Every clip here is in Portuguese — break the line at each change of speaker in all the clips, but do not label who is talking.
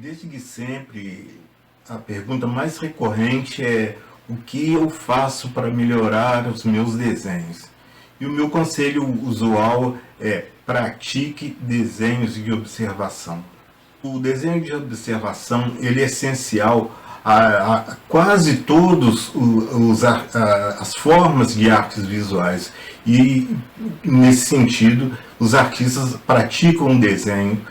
Desde que sempre, a pergunta mais recorrente é o que eu faço para melhorar os meus desenhos? E o meu conselho usual é pratique desenhos de observação. O desenho de observação ele é essencial a quase todos as formas de artes visuais e nesse sentido os artistas praticam o desenho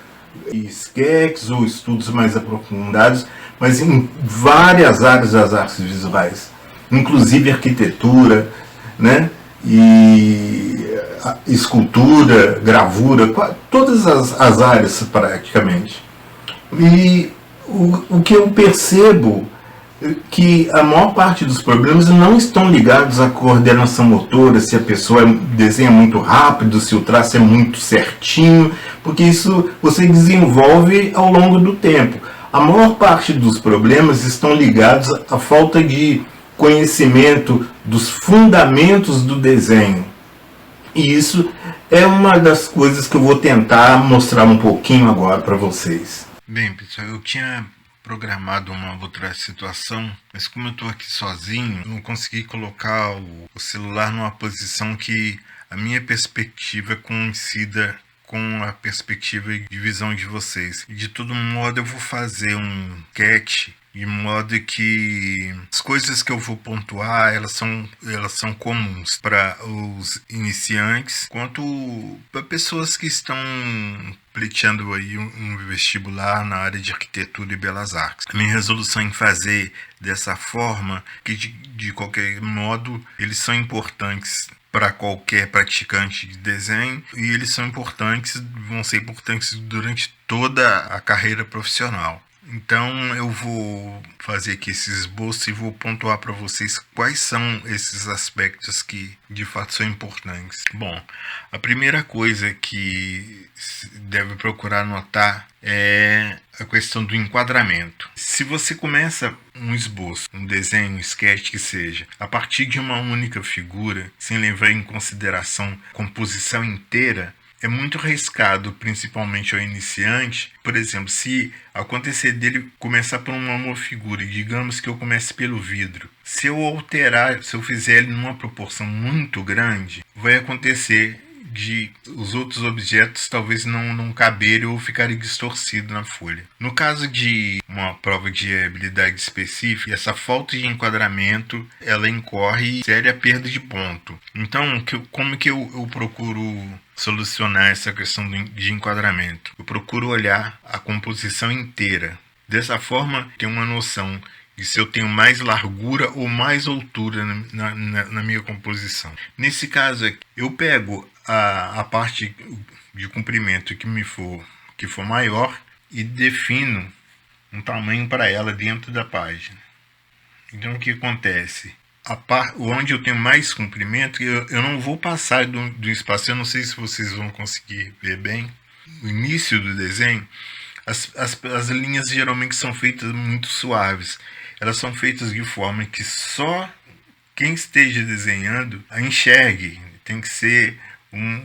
esquetes ou estudos mais aprofundados, mas em várias áreas das artes visuais, inclusive arquitetura, né? E escultura, gravura, todas as áreas praticamente. E o que eu percebo é que a maior parte dos problemas não estão ligados à coordenação motora, se a pessoa desenha muito rápido, se o traço é muito certinho, porque isso você desenvolve ao longo do tempo. A maior parte dos problemas estão ligados à falta de conhecimento dos fundamentos do desenho. E isso é uma das coisas que eu vou tentar mostrar um pouquinho agora para vocês. Bem, pessoal, eu tinha programado uma outra situação, mas como eu estou aqui sozinho, não consegui colocar o celular numa posição que a minha perspectiva coincida com a perspectiva de visão de vocês. E de todo modo eu vou fazer um sketch de modo que as coisas que eu vou pontuar elas são comuns para os iniciantes quanto para pessoas que estão pleiteando aí um vestibular na área de arquitetura e belas artes. A minha resolução em fazer dessa forma que de qualquer modo eles são importantes para qualquer praticante de desenho e eles vão ser importantes durante toda a carreira profissional. Então eu vou fazer aqui esse esboço e vou pontuar para vocês quais são esses aspectos que de fato são importantes. Bom, a primeira coisa que deve procurar notar é a questão do enquadramento. Se você começa um esboço, um desenho, um sketch que seja, a partir de uma única figura, sem levar em consideração a composição inteira, é muito arriscado, principalmente ao iniciante. Por exemplo, se acontecer dele começar por uma figura, e digamos que eu comece pelo vidro, se eu fizer ele numa proporção muito grande, vai acontecer de os outros objetos talvez não caberem ou ficarem distorcidos na folha. No caso de uma prova de habilidade específica, essa falta de enquadramento ela incorre séria perda de ponto. Então, como que eu procuro solucionar essa questão de enquadramento? Eu procuro olhar a composição inteira. Dessa forma, tenho uma noção de se eu tenho mais largura ou mais altura na minha composição. Nesse caso aqui, eu pego a parte de comprimento que for maior e defino um tamanho para ela dentro da página. Então o que acontece? Onde eu tenho mais comprimento, eu não vou passar do espaço. Eu não sei se vocês vão conseguir ver bem. No início do desenho, as linhas geralmente são feitas muito suaves. Elas são feitas de forma que só quem esteja desenhando a enxergue. Tem que ser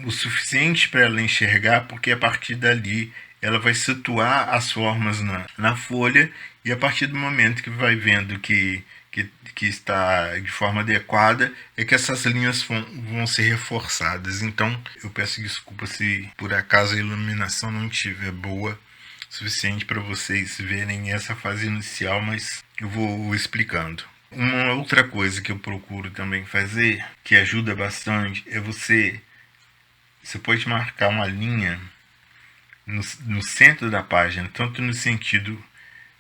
o suficiente para ela enxergar, porque a partir dali ela vai situar as formas na folha e a partir do momento que vai vendo que está de forma adequada é que essas linhas vão ser reforçadas. Então eu peço desculpa se por acaso a iluminação não estiver boa suficiente para vocês verem essa fase inicial, mas eu vou explicando. Uma outra coisa que eu procuro também fazer, que ajuda bastante, é você pode marcar uma linha no centro da página, tanto no sentido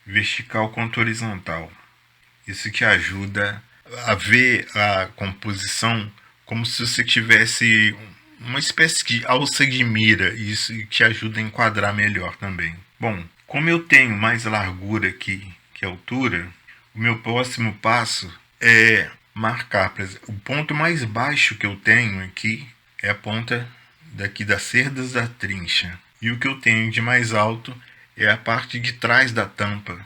vertical quanto horizontal. Isso te ajuda a ver a composição como se você tivesse uma espécie de alça de mira, e isso te ajuda a enquadrar melhor também. Bom, como eu tenho mais largura que altura, o meu próximo passo é marcar, por exemplo, o ponto mais baixo que eu tenho aqui é a ponta daqui das cerdas da trincha. E o que eu tenho de mais alto é a parte de trás da tampa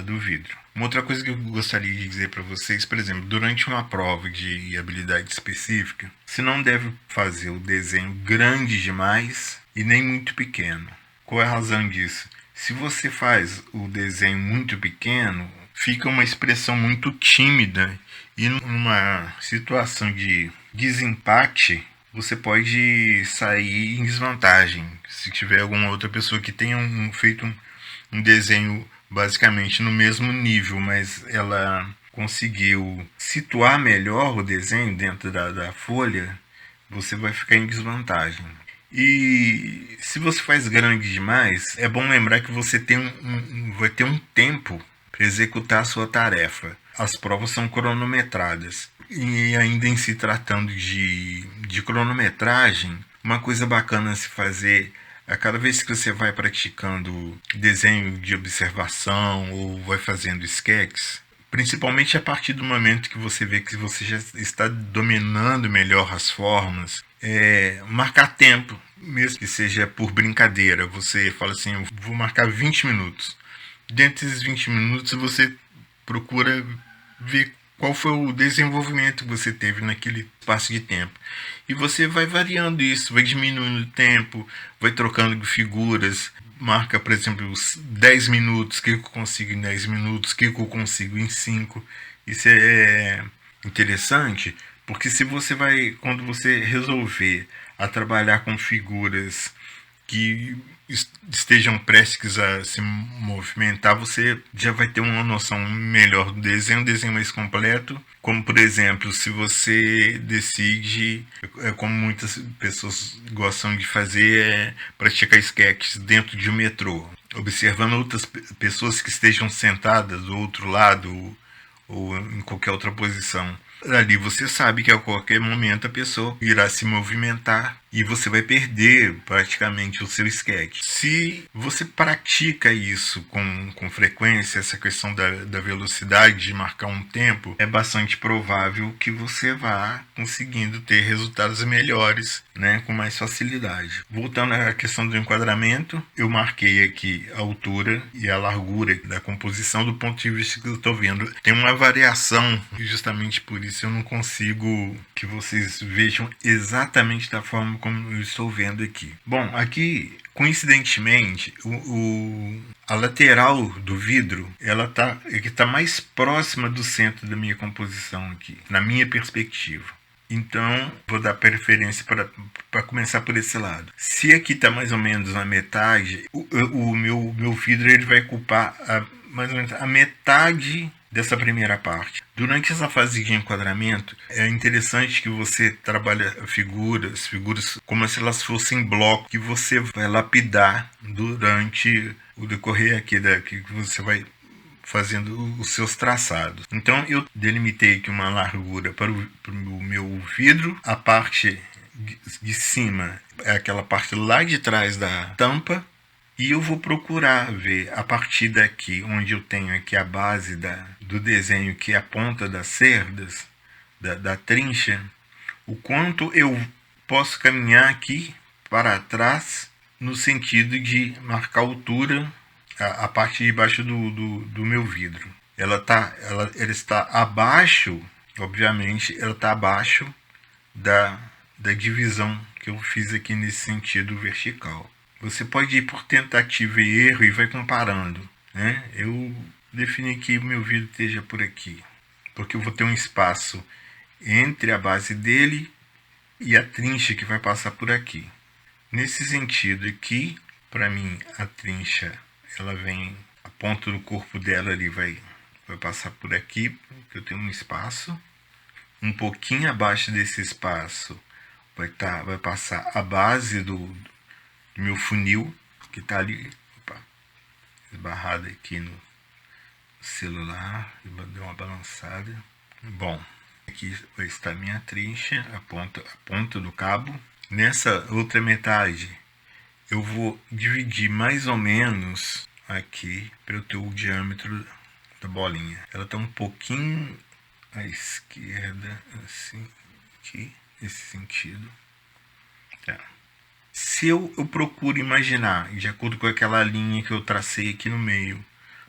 do vidro. Uma outra coisa que eu gostaria de dizer para vocês, por exemplo, durante uma prova de habilidade específica, você não deve fazer o desenho grande demais e nem muito pequeno. Qual é a razão disso? Se você faz o desenho muito pequeno, fica uma expressão muito tímida e numa situação de desempate, você pode sair em desvantagem. Se tiver alguma outra pessoa que tenha feito um desenho basicamente no mesmo nível, mas ela conseguiu situar melhor o desenho dentro da folha, você vai ficar em desvantagem. E se você faz grande demais, é bom lembrar que você vai ter um tempo para executar a sua tarefa. As provas são cronometradas. E ainda em se tratando de cronometragem, uma coisa bacana a se fazer a cada vez que você vai praticando desenho de observação ou vai fazendo sketches, principalmente a partir do momento que você vê que você já está dominando melhor as formas, marcar tempo, mesmo que seja por brincadeira. Você fala assim, eu vou marcar 20 minutos. Dentro desses 20 minutos você procura ver qual foi o desenvolvimento que você teve naquele espaço de tempo. E você vai variando isso, vai diminuindo o tempo, vai trocando figuras, marca, por exemplo, os 10 minutos, o que eu consigo em 10 minutos, o que eu consigo em 5. Isso é interessante, porque se você vai, quando você resolver a trabalhar com figuras que estejam prestes a se movimentar, você já vai ter uma noção melhor do desenho, um desenho mais completo. Como, por exemplo, se você decide, como muitas pessoas gostam de fazer, praticar sketches dentro de um metrô, observando outras pessoas que estejam sentadas do outro lado ou em qualquer outra posição. Ali você sabe que a qualquer momento a pessoa irá se movimentar e você vai perder praticamente o seu sketch. Se você pratica isso com frequência, essa questão da velocidade, de marcar um tempo, é bastante provável que você vá conseguindo ter resultados melhores, né, com mais facilidade. Voltando à questão do enquadramento, eu marquei aqui a altura e a largura da composição do ponto de vista que eu estou vendo. Tem uma variação, e justamente por isso eu não consigo que vocês vejam exatamente da forma como eu estou vendo aqui. Bom, aqui, coincidentemente, a lateral do vidro, ela tá mais próxima do centro da minha composição aqui, na minha perspectiva. Então, vou dar preferência para começar por esse lado. Se aqui está mais ou menos na metade, o meu vidro ele vai ocupar mais ou menos a metade dessa primeira parte. Durante essa fase de enquadramento, é interessante que você trabalhe figuras como se elas fossem blocos que você vai lapidar durante o decorrer aqui que você vai fazendo os seus traçados. Então eu delimitei aqui uma largura para o meu vidro, a parte de cima é aquela parte lá de trás da tampa, e eu vou procurar ver a partir daqui, onde eu tenho aqui a base do desenho, que é a ponta das cerdas, da trincha, o quanto eu posso caminhar aqui para trás no sentido de marcar a altura, a parte de baixo do meu vidro. Ela está abaixo, obviamente, ela está abaixo da divisão que eu fiz aqui nesse sentido vertical. Você pode ir por tentativa e erro e vai comparando, né? Eu defini que o meu vidro esteja por aqui, porque eu vou ter um espaço entre a base dele e a trincha que vai passar por aqui. Nesse sentido aqui, para mim, a trincha, ela vem, a ponta do corpo dela ali vai passar por aqui, porque eu tenho um espaço. Um pouquinho abaixo desse espaço vai passar a base do meu funil, que está ali, esbarrado aqui no celular, deu uma balançada. Bom, aqui vai estar minha trincha, a ponta do cabo. Nessa outra metade, eu vou dividir mais ou menos aqui para eu ter o diâmetro da bolinha. Ela está um pouquinho à esquerda, assim, aqui, nesse sentido. Tá. Se eu procuro imaginar, de acordo com aquela linha que eu tracei aqui no meio,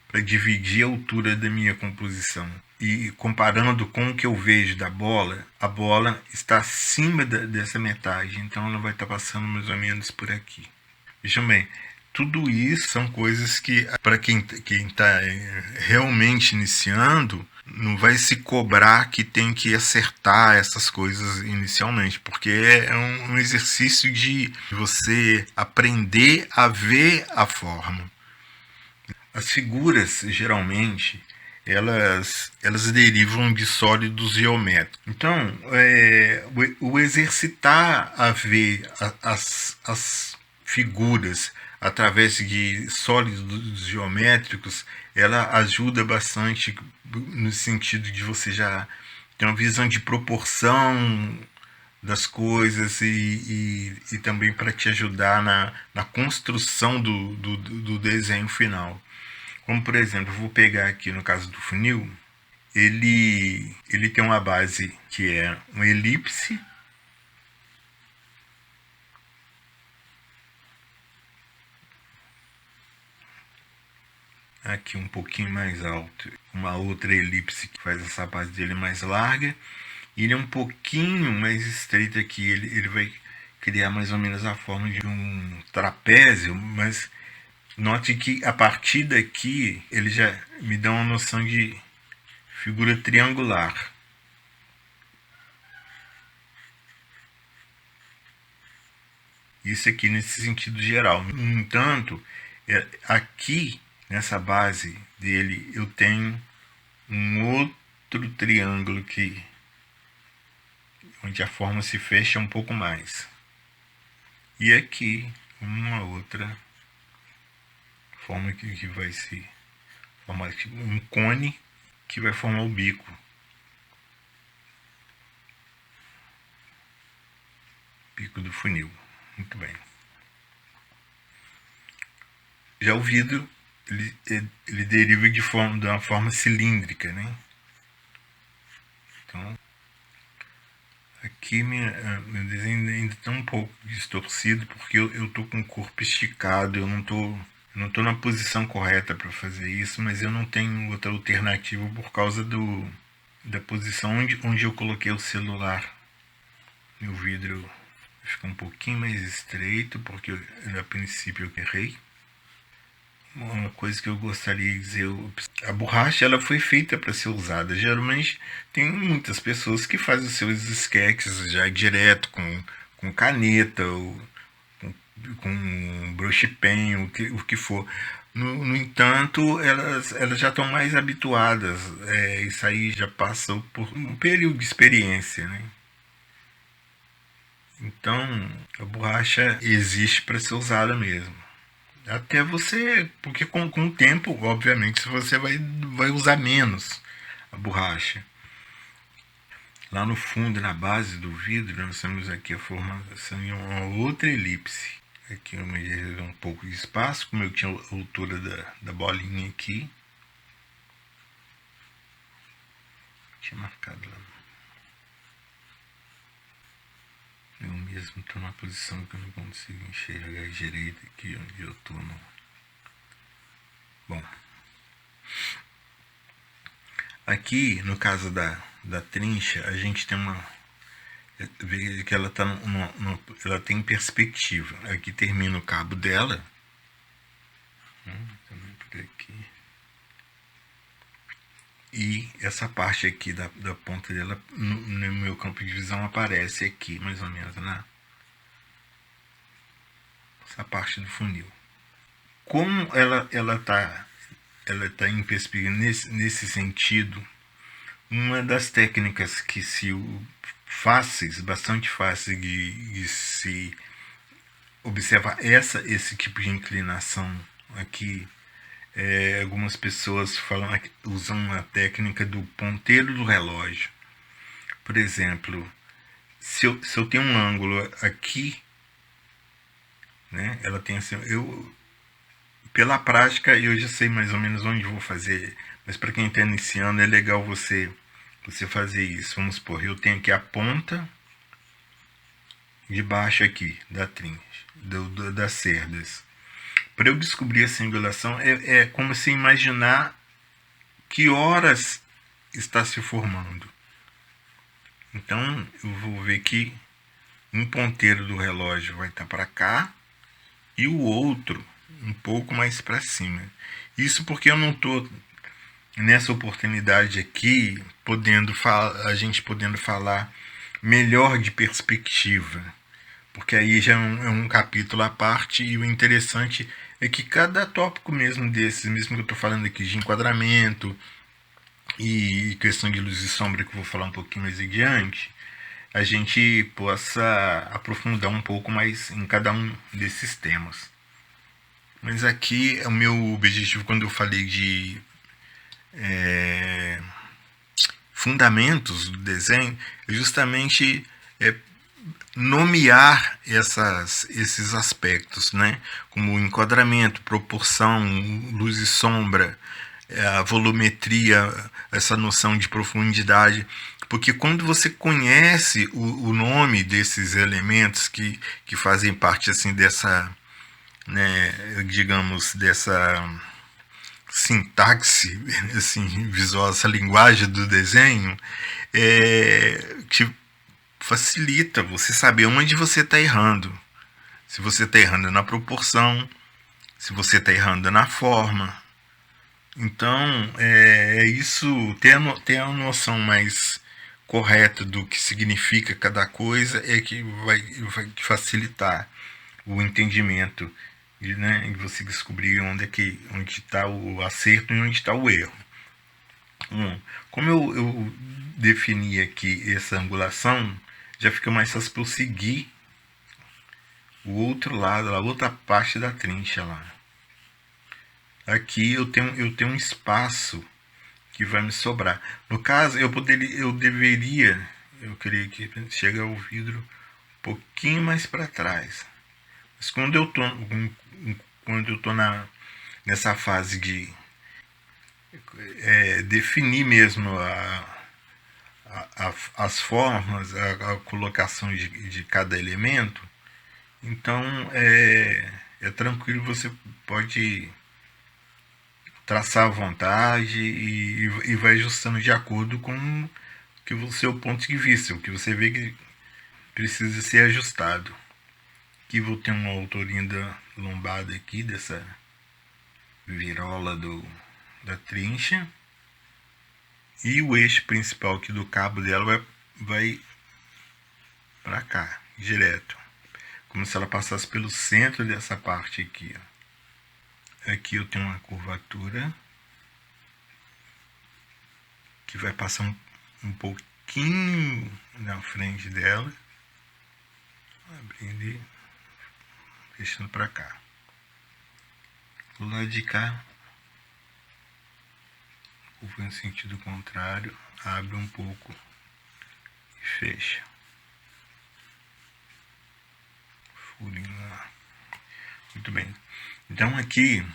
para dividir a altura da minha composição, e comparando com o que eu vejo da bola, a bola está acima dessa metade, então ela vai estar passando mais ou menos por aqui. Vejam bem, Tudo isso são coisas que, para quem está realmente iniciando, não vai se cobrar que tem que acertar essas coisas inicialmente, porque é um exercício de você aprender a ver a forma. As figuras, geralmente, elas derivam de sólidos geométricos. Então, o exercitar a ver as figuras através de sólidos geométricos, ela ajuda bastante no sentido de você já ter uma visão de proporção das coisas e também para te ajudar na construção do desenho final. Como, por exemplo, eu vou pegar aqui no caso do funil, ele tem uma base que é uma elipse, aqui um pouquinho mais alto, uma outra elipse que faz essa base dele mais larga, e ele é um pouquinho mais estreito aqui, ele vai criar mais ou menos a forma de um trapézio, mas note que a partir daqui ele já me dá uma noção de figura triangular. Isso aqui nesse sentido geral. No entanto, aqui nessa base dele eu tenho um outro triângulo que onde a forma se fecha um pouco mais. E aqui uma outra forma que vai se formar um cone que vai formar o bico. Bico do funil. Muito bem. Já o vidro, ele deriva de uma forma cilíndrica, né? Então, aqui meu desenho ainda está um pouco distorcido porque eu estou com o corpo esticado, eu não estou na posição correta para fazer isso, mas eu não tenho outra alternativa por causa da posição onde eu coloquei o celular. Meu vidro fica um pouquinho mais estreito porque a princípio eu errei. Uma coisa que eu gostaria de dizer, a borracha ela foi feita para ser usada. Geralmente tem muitas pessoas que fazem os seus sketches já direto com caneta ou com brush pen, o que for. No entanto, elas já estão mais habituadas. Isso aí já passou por um período de experiência, né? Então, a borracha existe para ser usada mesmo. Até você, porque com o tempo, obviamente, você vai usar menos a borracha. Lá no fundo, na base do vidro, nós temos aqui a formação de uma outra elipse. Aqui eu me reservei um pouco de espaço, como eu tinha a altura da bolinha aqui. Tinha marcado lá. Eu mesmo estou numa posição que eu não consigo enxergar direito aqui onde eu estou. Bom, aqui no caso da trincha, a gente tem vê que ela ela tem perspectiva. Aqui termina o cabo dela. Também por aqui. E essa parte aqui da ponta dela, no meu campo de visão, aparece aqui, mais ou menos, né? Essa parte do funil. Como ela tá em perspectiva nesse sentido, uma das técnicas que bastante fáceis de se observar esse tipo de inclinação aqui. Algumas pessoas usam a técnica do ponteiro do relógio. Por exemplo, se eu tenho um ângulo aqui, né, ela tem assim, pela prática eu já sei mais ou menos onde vou fazer, mas para quem está iniciando é legal você fazer isso. Vamos supor, eu tenho aqui a ponta de baixo aqui da trincha, das cerdas. Para eu descobrir essa angulação, é como se imaginar que horas está se formando. Então, eu vou ver que um ponteiro do relógio vai estar para cá e o outro um pouco mais para cima. Isso porque eu não estou nessa oportunidade aqui a gente podendo falar melhor de perspectiva, porque aí já é um capítulo à parte, e o interessante é que cada tópico mesmo desses, mesmo que eu estou falando aqui de enquadramento e questão de luz e sombra, que eu vou falar um pouquinho mais adiante, a gente possa aprofundar um pouco mais em cada um desses temas. Mas aqui o meu objetivo, quando eu falei de fundamentos do desenho, é justamente nomear esses aspectos, né? Como enquadramento, proporção, luz e sombra, a volumetria, essa noção de profundidade. Porque quando você conhece o nome desses elementos que fazem parte assim dessa, né, digamos, dessa sintaxe assim, visual, essa linguagem do desenho, que facilita você saber onde você está errando. Se você está errando na proporção, se você está errando na forma. Então, isso, ter a noção mais correta do que significa cada coisa é que vai facilitar o entendimento, né, e você descobrir onde está o acerto e onde está o erro. Como eu defini aqui essa angulação, já fica mais fácil para eu seguir o outro lado, a outra parte da trincha lá. Aqui eu tenho um espaço que vai me sobrar. No caso, eu queria que chegue ao vidro um pouquinho mais para trás. Mas quando eu tô nessa fase de definir mesmo as formas, a colocação de cada elemento, então é tranquilo, você pode traçar à vontade e vai ajustando de acordo com o seu ponto de vista, o que você vê que precisa ser ajustado. Aqui vou ter uma autorinha da lombada aqui, dessa virola da trincha. E o eixo principal aqui do cabo dela vai para cá, direto. Como se ela passasse pelo centro dessa parte aqui. Ó. Aqui eu tenho uma curvatura que vai passar um pouquinho na frente dela, abrindo e fechando para cá. Do lado de cá, curva em sentido contrário, abre um pouco e fecha. Furinho lá. Muito bem. Então aqui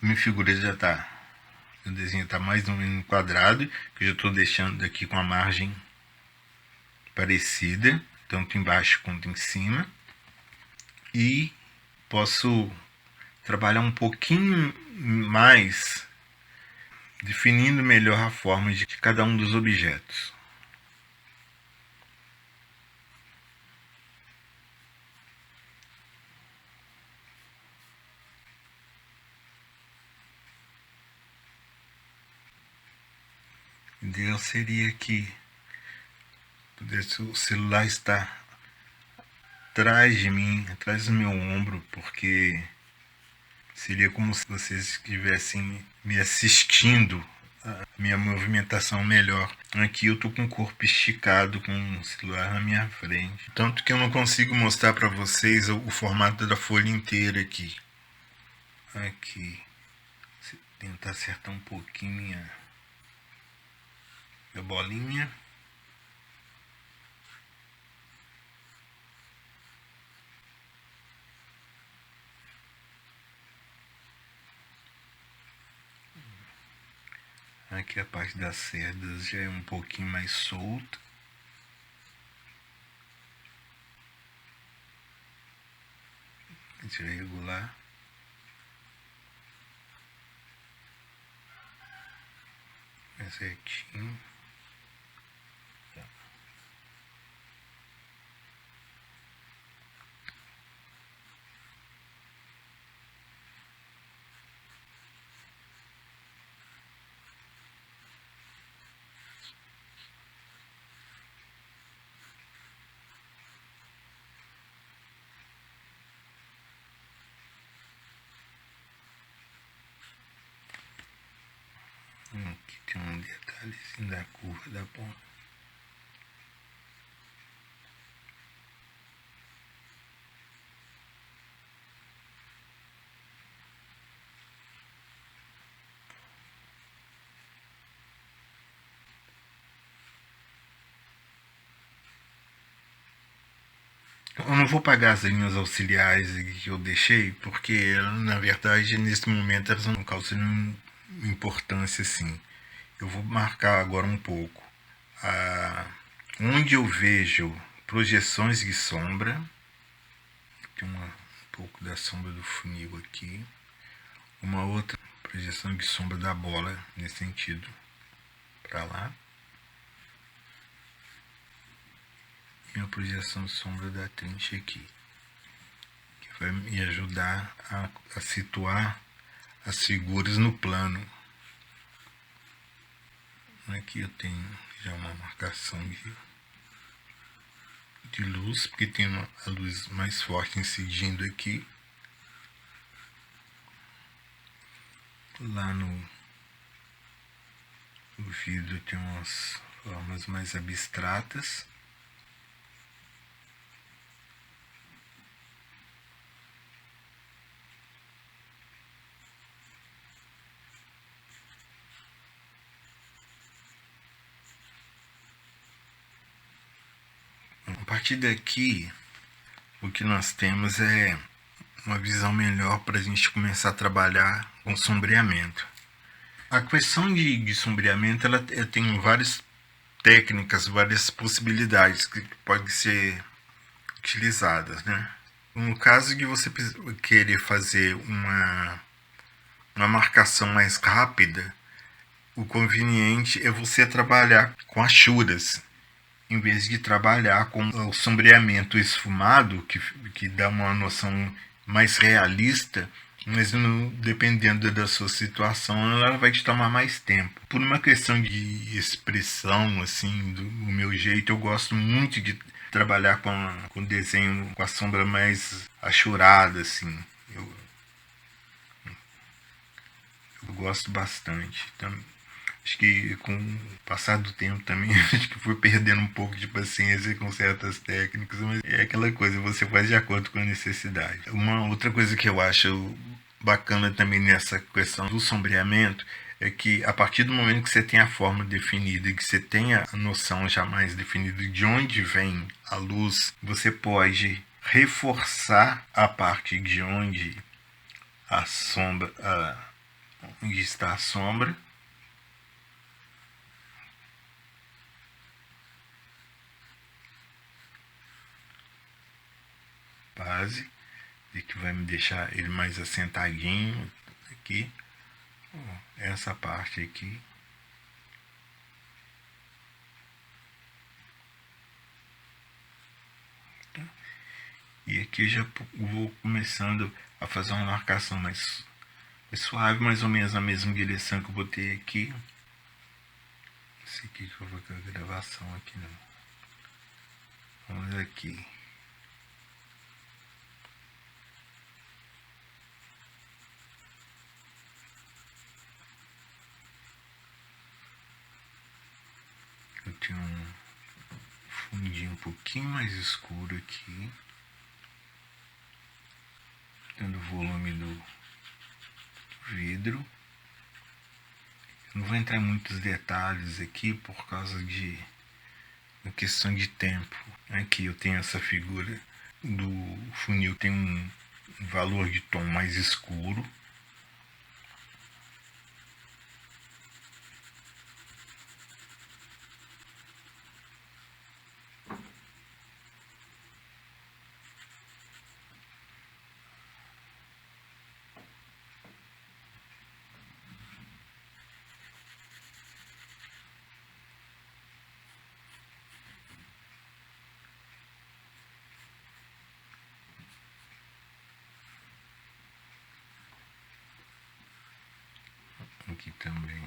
a minha figura já está, o desenho está mais ou menos quadrado, que eu já estou deixando aqui com a margem parecida, tanto embaixo quanto em cima. E posso trabalhar um pouquinho mais, definindo melhor a forma de cada um dos objetos. O ideal seria que o celular está atrás de mim, atrás do meu ombro, porque seria como se vocês estivessem me assistindo a minha movimentação melhor. Aqui eu tô com o corpo esticado, com o celular na minha frente. Tanto que eu não consigo mostrar para vocês o formato da folha inteira aqui. Aqui. Vou tentar acertar um pouquinho minha bolinha. Aqui a parte das cerdas já é um pouquinho mais solta. Deixa eu regular. É certinho. Aqui tem um detalhezinho da curva da ponta. Eu não vou pagar as linhas auxiliares que eu deixei, porque na verdade nesse momento elas não causam importância assim. Eu vou marcar agora um pouco onde eu vejo projeções de sombra. Tem um pouco da sombra do funil aqui, uma outra projeção de sombra da bola nesse sentido para lá, e uma projeção de sombra da trincha aqui, que vai me ajudar a situar as figuras no plano. Aqui eu tenho já uma marcação de luz, porque tem a luz mais forte incidindo aqui. Lá no vidro tem umas formas mais abstratas. A partir daqui, o que nós temos é uma visão melhor para a gente começar a trabalhar com sombreamento. A questão de sombreamento ela tem várias técnicas, várias possibilidades que podem ser utilizadas, né? No caso de você querer fazer uma marcação mais rápida, o conveniente é você trabalhar com achuras, em vez de trabalhar com o sombreamento esfumado, que dá uma noção mais realista, mas dependendo da sua situação, ela vai te tomar mais tempo. Por uma questão de expressão, assim, do meu jeito, eu gosto muito de trabalhar com desenho, com a sombra mais achurada, assim. Eu gosto bastante. Então, acho que com o passar do tempo também, acho que fui perdendo um pouco de paciência com certas técnicas, mas é aquela coisa, você faz de acordo com a necessidade. Uma outra coisa que eu acho bacana também nessa questão do sombreamento é que a partir do momento que você tem a forma definida, que você tem a noção já mais definida de onde vem a luz, você pode reforçar a parte de onde a sombra, onde está a sombra, base, e que vai me deixar ele mais assentadinho aqui. Essa parte aqui. E aqui já vou começando a fazer uma marcação mais suave, mais ou menos na mesma direção que eu botei aqui. Esse aqui que eu vou com a gravação aqui, não. Vamos aqui. Eu tenho um fundinho um pouquinho mais escuro aqui, dando o volume do vidro. Não vou entrar em muitos detalhes aqui por causa de uma questão de tempo. Aqui eu tenho essa figura do funil, tem um valor de tom mais escuro. Aqui também.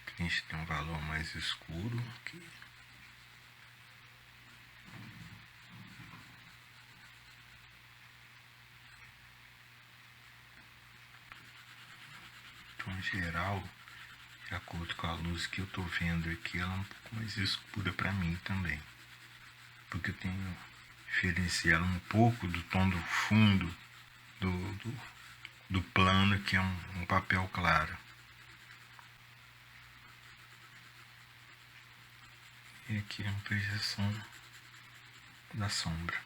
A gente tem um valor mais escuro aqui. geral, de acordo com a luz que eu estou vendo aqui, ela é um pouco mais escura para mim também. Porque eu tenho diferenciado um pouco do tom do fundo do plano, que é um papel claro. E aqui é uma projeção da sombra.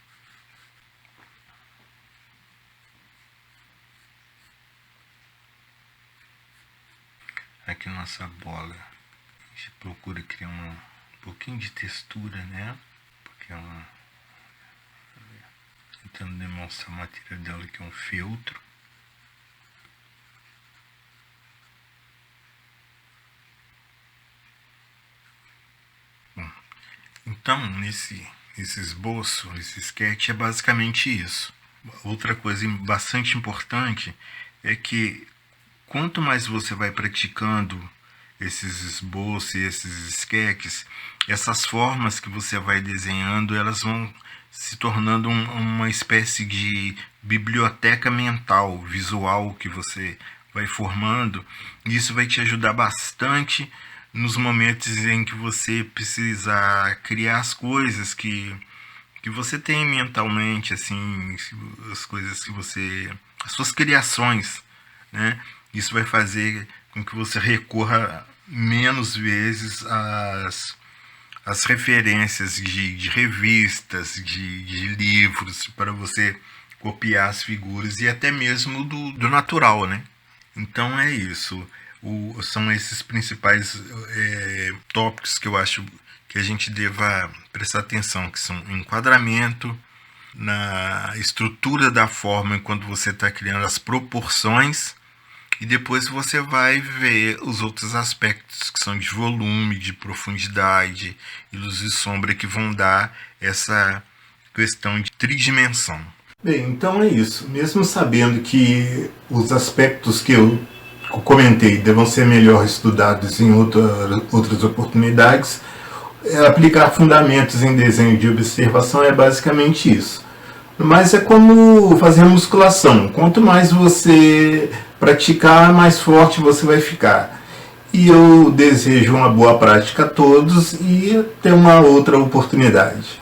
Aqui nossa bola, a gente procura criar um pouquinho de textura, né? Porque é uma... tentando demonstrar a matéria dela, que é um feltro. Bom, então, nesse esboço, esse sketch é basicamente isso. Outra coisa bastante importante é que quanto mais você vai praticando esses esboços e esses sketches, essas formas que você vai desenhando, elas vão se tornando uma espécie de biblioteca mental, visual, que você vai formando. E isso vai te ajudar bastante nos momentos em que você precisar criar as coisas que você tem mentalmente, assim, as coisas que você... as suas criações, né? Isso vai fazer com que você recorra menos vezes às referências de revistas, de livros, para você copiar as figuras e até mesmo do natural, né? Então é isso. São esses principais tópicos que eu acho que a gente deva prestar atenção, que são enquadramento, na estrutura da forma enquanto você está criando as proporções, e depois você vai ver os outros aspectos, que são de volume, de profundidade e luz e sombra, que vão dar essa questão de tridimensão. Bem, então é isso. Mesmo sabendo que os aspectos que eu comentei devam ser melhor estudados em outras oportunidades, aplicar fundamentos em desenho de observação é basicamente isso. Mas é como fazer musculação. Quanto mais você praticar, mais forte você vai ficar. E eu desejo uma boa prática a todos e até uma outra oportunidade.